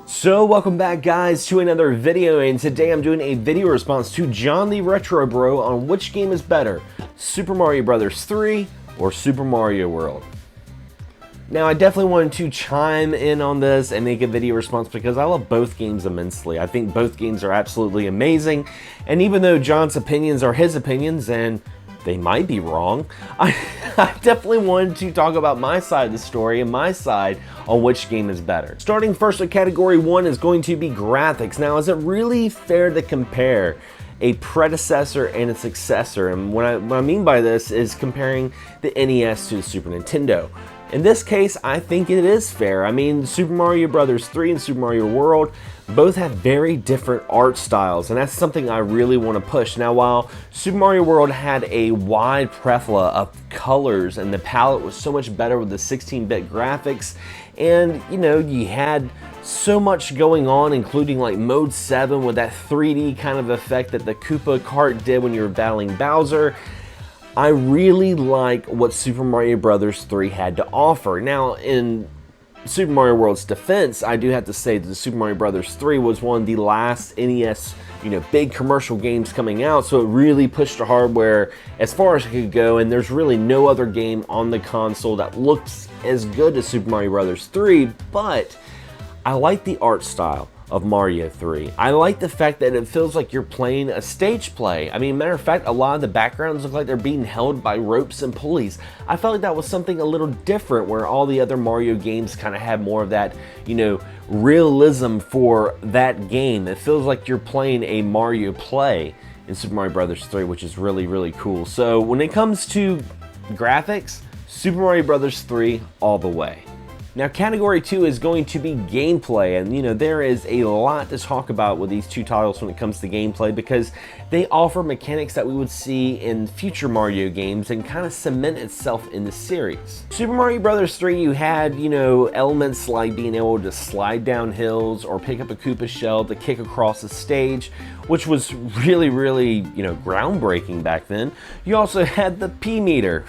So welcome back guys to another video, and today I'm doing a video response to John the RetroBro on which game is better, Super Mario Bros. 3 or Super Mario World. Now I definitely wanted to chime in on this and make a video response because I love both games immensely. I think both games are absolutely amazing, and even though John's opinions are his opinions and they might be wrong, I definitely wanted to talk about my side of the story and my side on which game is better. Starting first with category 1 is going to be graphics. Now, is it really fair to compare a predecessor and a successor? And what I mean by this is comparing the NES to the Super Nintendo. In this case, I think it is fair. I mean, Super Mario Bros. 3 and Super Mario World both have very different art styles, and that's something I really want to push. Now, while Super Mario World had a wide plethora of colors and the palette was so much better with the 16-bit graphics, and you know, you had so much going on, including like Mode 7 with that 3D kind of effect that the Koopa cart did when you were battling Bowser, I really like what Super Mario Bros. 3 had to offer. Now, in Super Mario World's defense, I do have to say that the Super Mario Bros. 3 was one of the last NES, big commercial games coming out, so it really pushed the hardware as far as it could go, and there's really no other game on the console that looks as good as Super Mario Bros. 3, but I like the art style of Mario 3. I like the fact that it feels like you're playing a stage play. I mean, matter of fact, a lot of the backgrounds look like they're being held by ropes and pulleys. I felt like that was something a little different, where all the other Mario games kind of had more of that, realism for that game. It feels like you're playing a Mario play in Super Mario Bros. 3, which is really, really cool. So when it comes to graphics, Super Mario Bros. 3 all the way. Now, category 2 is going to be gameplay, and there is a lot to talk about with these two titles when it comes to gameplay, because they offer mechanics that we would see in future Mario games and kind of cement itself in the series. Super Mario Bros. 3, you had, elements like being able to slide down hills or pick up a Koopa shell to kick across the stage, which was really, really, groundbreaking back then. You also had the P meter.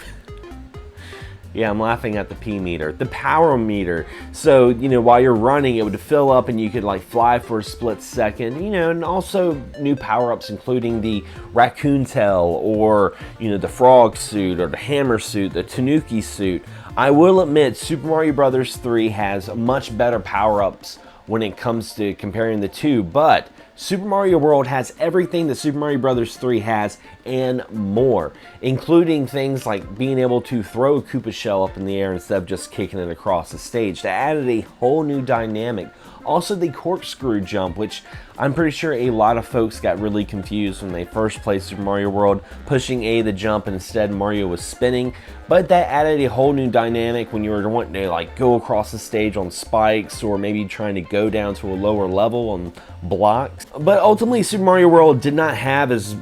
Yeah, I'm laughing at the P meter. The power meter. So, while you're running, it would fill up and you could like fly for a split second, and also new power-ups including the raccoon tail, or, the frog suit, or the hammer suit, the Tanuki suit. I will admit, Super Mario Bros. 3 has much better power-ups when it comes to comparing the two, but Super Mario World has everything that Super Mario Bros. 3 has and more, including things like being able to throw a Koopa shell up in the air instead of just kicking it across the stage. That added a whole new dynamic. Also the corkscrew jump, which I'm pretty sure a lot of folks got really confused when they first played Super Mario World, pushing A to jump and instead Mario was spinning. But that added a whole new dynamic when you were wanting to like go across the stage on spikes, or maybe trying to go down to a lower level on blocks. But ultimately, Super Mario World did not have as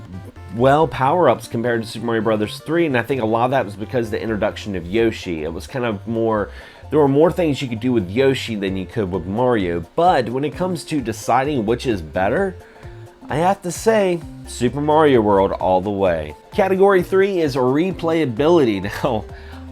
well power-ups compared to Super Mario Bros. 3, and I think a lot of that was because of the introduction of Yoshi. It was kind of more, there were more things you could do with Yoshi than you could with Mario. But when it comes to deciding which is better, I have to say Super Mario World all the way. Category 3 is replayability. Now,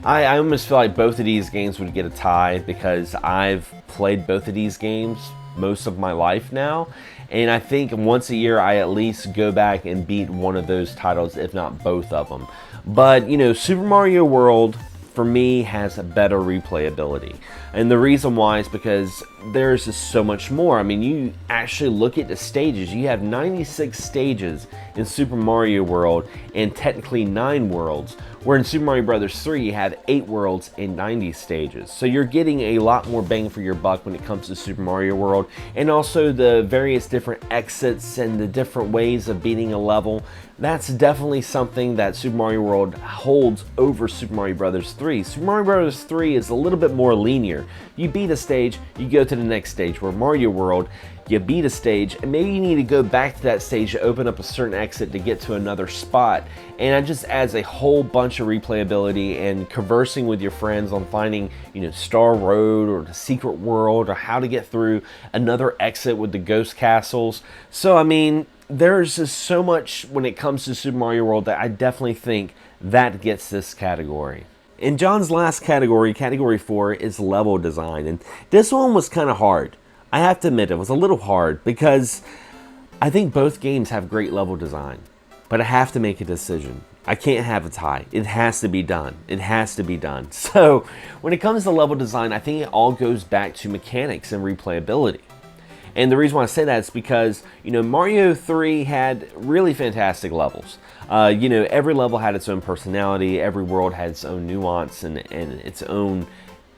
I almost feel like both of these games would get a tie because I've played both of these games most of my life now, and I think once a year I at least go back and beat one of those titles, if not both of them. But Super Mario World for me has a better replayability, and the reason why is because there's just so much more. I mean, you actually look at the stages. You have 96 stages in Super Mario World and technically 9 worlds, where in Super Mario Bros. 3 you have 8 worlds and 90 stages. So you're getting a lot more bang for your buck when it comes to Super Mario World, and also the various different exits and the different ways of beating a level. That's definitely something that Super Mario World holds over Super Mario Bros. 3. Super Mario Bros. 3 is a little bit more linear. You beat a stage, you go to the next stage, where Mario World, you beat a stage, and maybe you need to go back to that stage to open up a certain exit to get to another spot. And it just adds a whole bunch of replayability and conversing with your friends on finding, Star Road or the Secret World, or how to get through another exit with the ghost castles. So, I mean, there's just so much when it comes to Super Mario World that I definitely think that gets this category. In John's last category, category 4, is level design. And this one was kind of hard. I have to admit, it was a little hard because I think both games have great level design. But I have to make a decision. I can't have a tie. It has to be done. It has to be done. So when it comes to level design, I think it all goes back to mechanics and replayability. And the reason why I say that is because, you know, Mario 3 had really fantastic levels. You know, every level had its own personality, every world had its own nuance and its own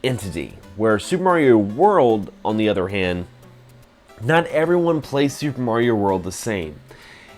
entity. Where Super Mario World, on the other hand, not everyone plays Super Mario World the same.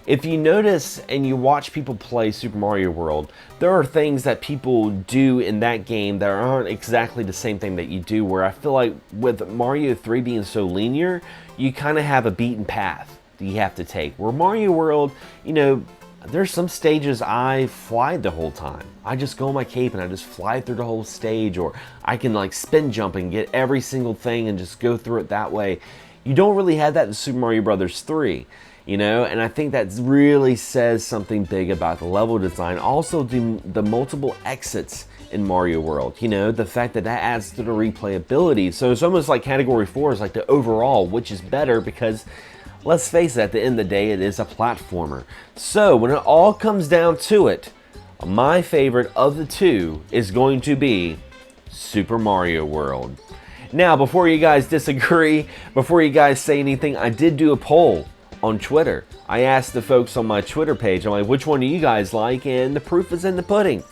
If you notice and you watch people play Super Mario World, there are things that people do in that game that aren't exactly the same thing that you do, where I feel like with Mario 3 being so linear, you kind of have a beaten path that you have to take. Where Mario World, you know, there's some stages I fly the whole time. I just go on my cape and I just fly through the whole stage, or I can like spin jump and get every single thing and just go through it that way. You don't really have that in Super Mario Bros. 3. You know, and I think that really says something big about the level design. Also, the multiple exits in Mario World. You know, the fact that that adds to the replayability. So it's almost like category 4 is like the overall, which is better because, let's face it, at the end of the day, it is a platformer. So when it all comes down to it, my favorite of the two is going to be Super Mario World. Now, before you guys disagree, before you guys say anything, I did do a poll on Twitter. I asked the folks on my Twitter page, I'm like, which one do you guys like? And the proof is in the pudding.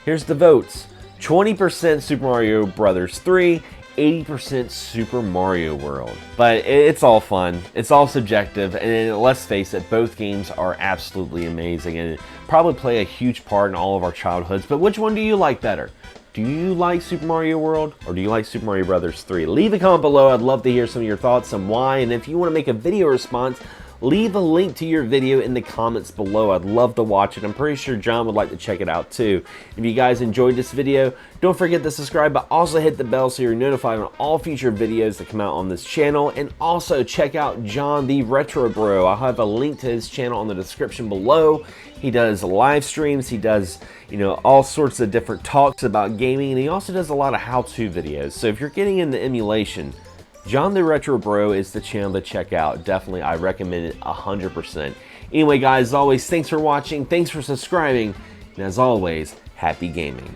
Here's the votes. 20% Super Mario Bros. 3, 80% Super Mario World. But it's all fun. It's all subjective. And let's face it, both games are absolutely amazing and probably play a huge part in all of our childhoods. But which one do you like better? Do you like Super Mario World or do you like Super Mario Bros. 3? Leave a comment below. I'd love to hear some of your thoughts and why. And if you want to make a video response, leave a link to your video in the comments below. I'd love to watch it. I'm pretty sure John would like to check it out too. If you guys enjoyed this video, don't forget to subscribe, but also hit the bell so you're notified on all future videos that come out on this channel. And also check out John the RetroBro. I'll have a link to his channel in the description below. He does live streams, he does, you know, all sorts of different talks about gaming, and he also does a lot of how-to videos. So if you're getting into emulation, John the RetroBro is the channel to check out. Definitely, I recommend it 100%. Anyway, guys, as always, thanks for watching, thanks for subscribing, and as always, happy gaming.